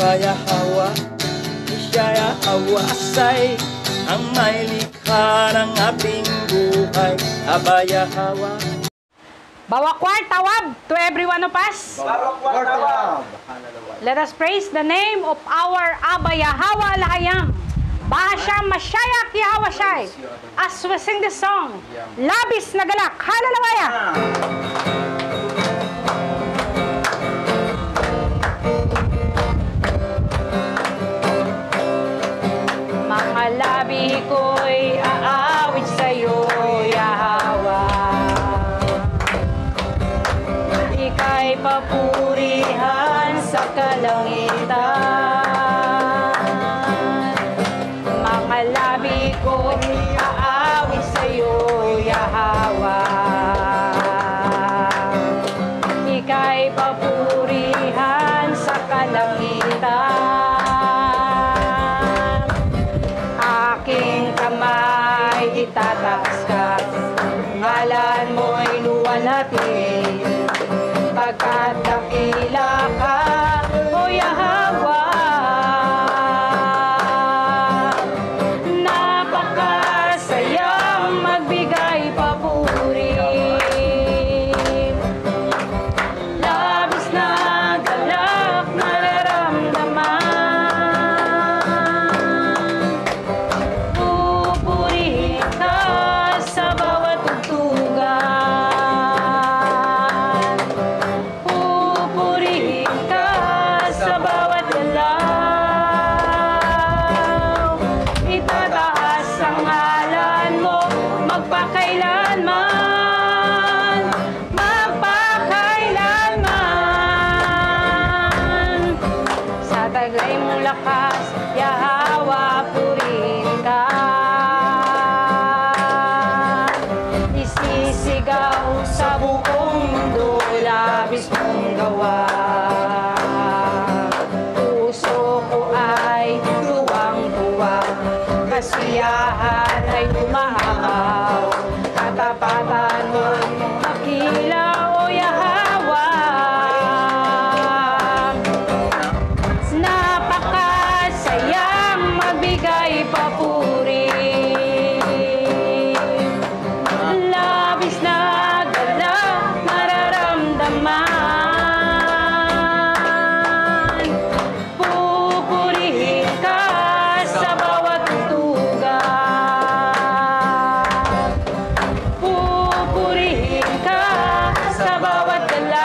Abaya Hawa, Ishaya Hawasay, ang may likha ng ating buhay. Abaya Hawa. Bawakwar tawab to every one of us. Bawakwar tawab. Let us praise the name of our Abaya Hawa Lahayam. Bahasya Mashayak Yahawashay. As we sing this song, labis na galak. Hallelujah! Mga labi ko'y aawit sa'yo, Yahawa. Ika'y papurihan sa kalangitan. Mga labi ko'y aawit sa'yo, Yahawa. Ika'y papurihan sa kalangitan. Aking kamay itataas ka, ngalan mo'y luwalhati, pagkat dakila ka, O Yahawa. Napakasayang magbigay papuri, labis na galak nararamdaman. Pupurihin ka sa bawat tugtugan. Pupurihin ka sa bawat galaw. Itataas ang ngalan mo magpakailanman. Magpakailanman. Sa taglay mong lakas, Yahawa, purihin ka. Isisigaw sa buong mundo, labis mong gawa. Puso ko ay tuwang-tuwa, kasiyahan ay tumahaw. Katapatan mo'y makila, O Yahawa. Napakasayang magbigay papuri, labis na galak nararamdaman. Pupurihin ka sa bawat tutugan. Pupurihin ka sa bawat galaw.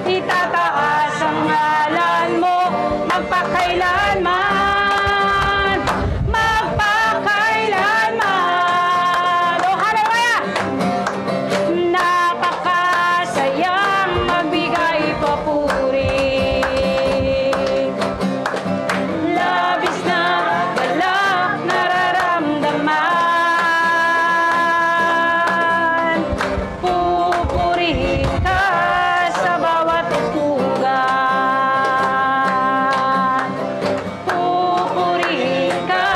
Itataas ang ngalan mo magpakailanman. Magpakailanman. Oh, hallelujah! Napakasayang magbigay papuri, labis na galak nararamdaman. Pupurihin ka sa bawat tutugan. Pupurihin ka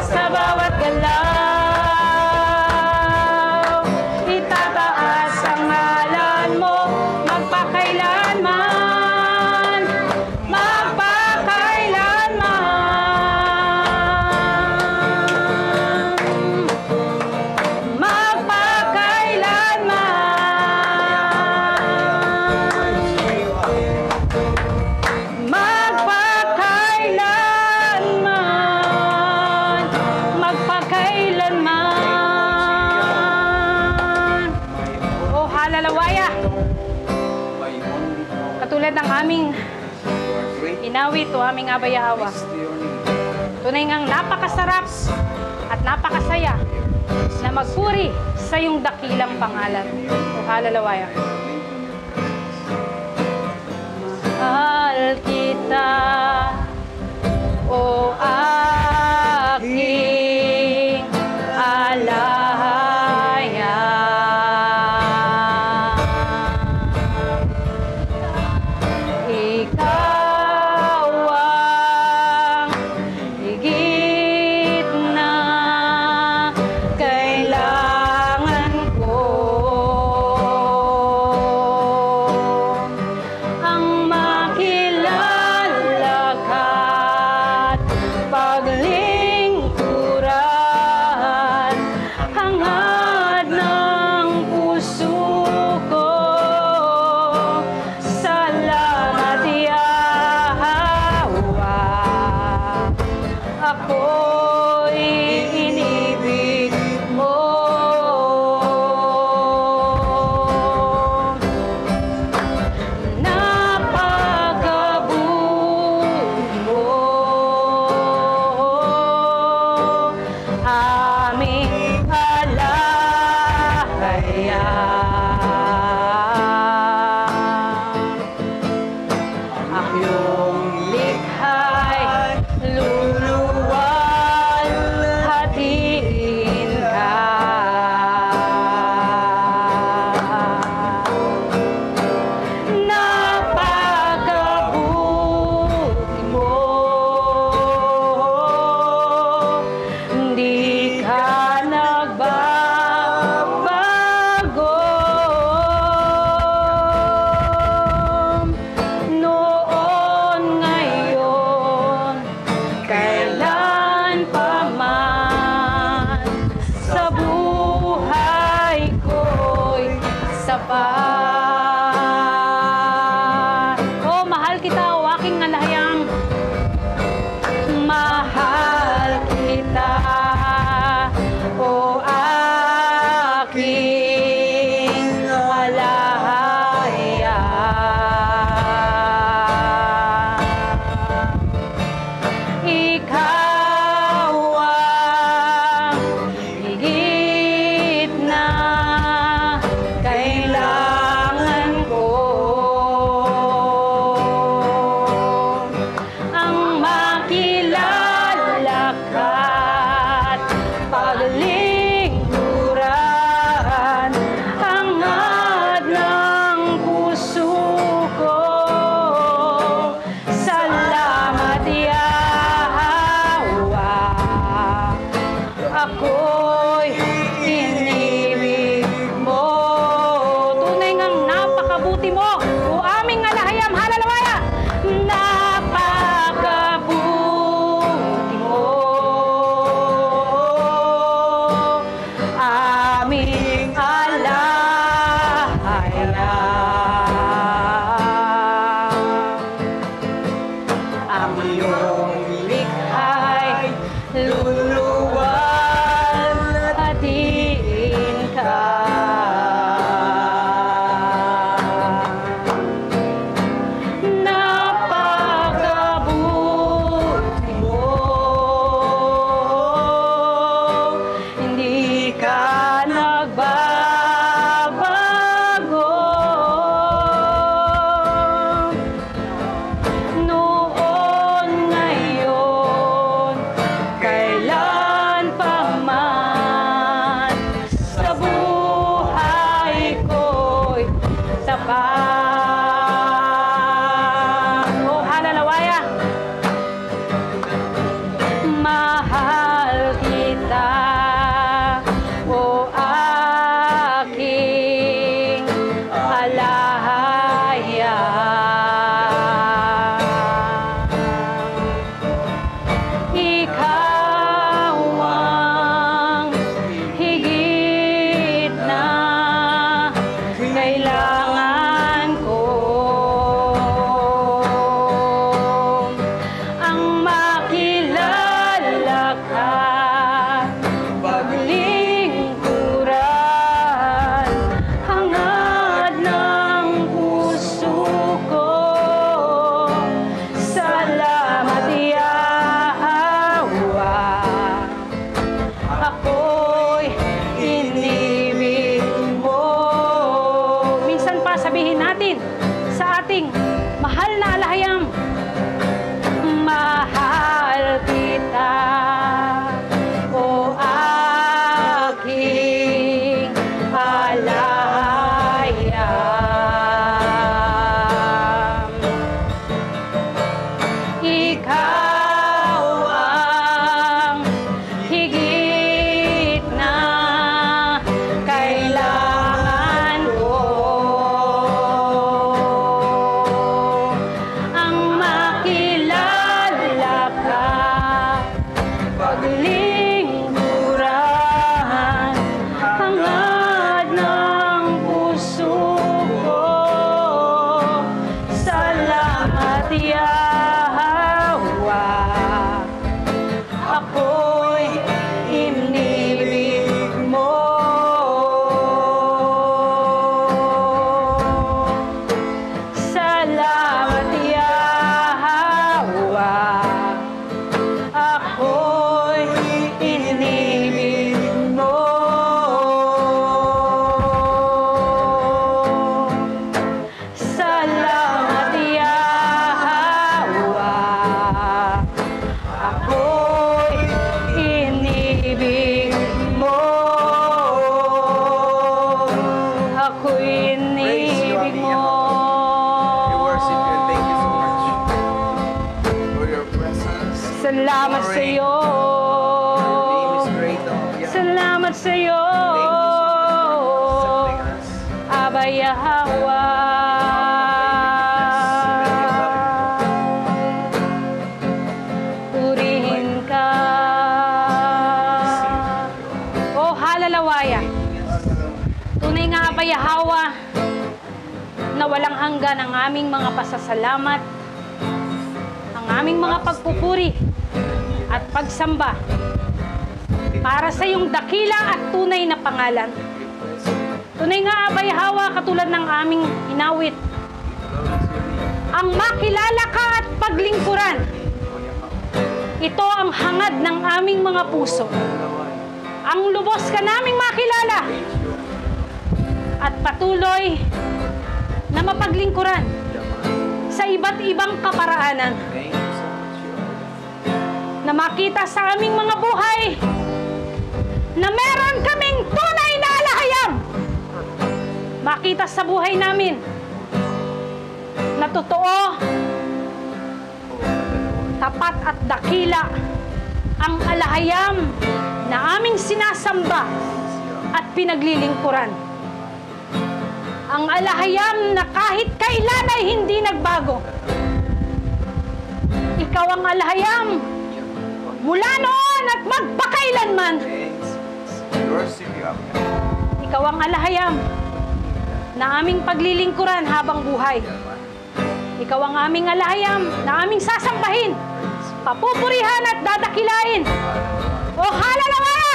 sa bawat galaw. Itataas ang ngalan mo magpakailanman. Magpakailanman. Magpakailanman. Magpakailanman. Oh, hallelujah! Katulad ng aming inawit o aming Abaya Hawa, tunay ngang napakasarap at napakasaya na magpuri sa iyong dakilang pangalan. Oh, hallelujah! Mahal kita, O aking alahaya. Ikaw ang higit na kailangan ko. Ang Ang iyong likhay luluwalhatiin ka. Napakabuti mo, hindi ka nagbabago. Noon, ngayon, kailan pa man, sa buhay ko'y sapat. Oh, mahal kita, o aking alahayang. Mahal kita, o aking alahayang. Ikaw ang higit na kailangan ko. Ang makilala ka't paglingkuran, hangad ng puso ko. Salamat, Yahweh, ako'y inibig mo. Tunay ngang napakabuti mo, o aming alahayam. Hallelujah! Napakabuti mo, aming alahayam. Ang iyong likhay luluwalhatiin ka. Napakabuti mo, hindi ka nagbabago. Abaya. Tunay nga Abaya Hawa na walang hanggan ang aming mga pasasalamat, ang aming mga pagpupuri at pagsamba para sa iyong dakila at tunay na pangalan. Tunay nga Abaya Hawa, katulad ng aming inawit, ang makilala ka at paglingkuran. Ito ang hangad ng aming mga puso. Ang lubos ka naming makilala at patuloy na mapaglingkuran sa iba't ibang kaparaanan, na makita sa aming mga buhay na meron kaming tunay na alahayam. Makita sa buhay namin na totoo, tapat at dakila ang alahayam na aming sinasamba at pinaglilingkuran. Ang alahayam na kahit kailan ay hindi nagbago. Ikaw ang alahayam mula noon at magpakailanman. Ikaw ang alahayam na aming paglilingkuran habang buhay. Ikaw ang aming alahayam na aming sasambahin, papupurihan at dadakilain. O halalawala!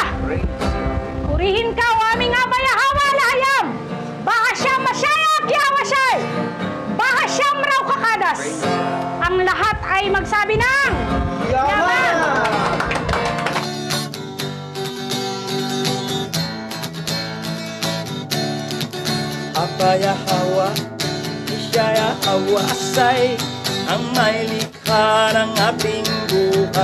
Purihin ka o aming Abaya Hawa alahayam! Bahasyam masyayak yawasyay! Bahasyam raw kakadas! Ang lahat ay magsabi ng yaman! Abaya Hawa, Ishaya Hawa Asay, ang may likha ng ating buhay.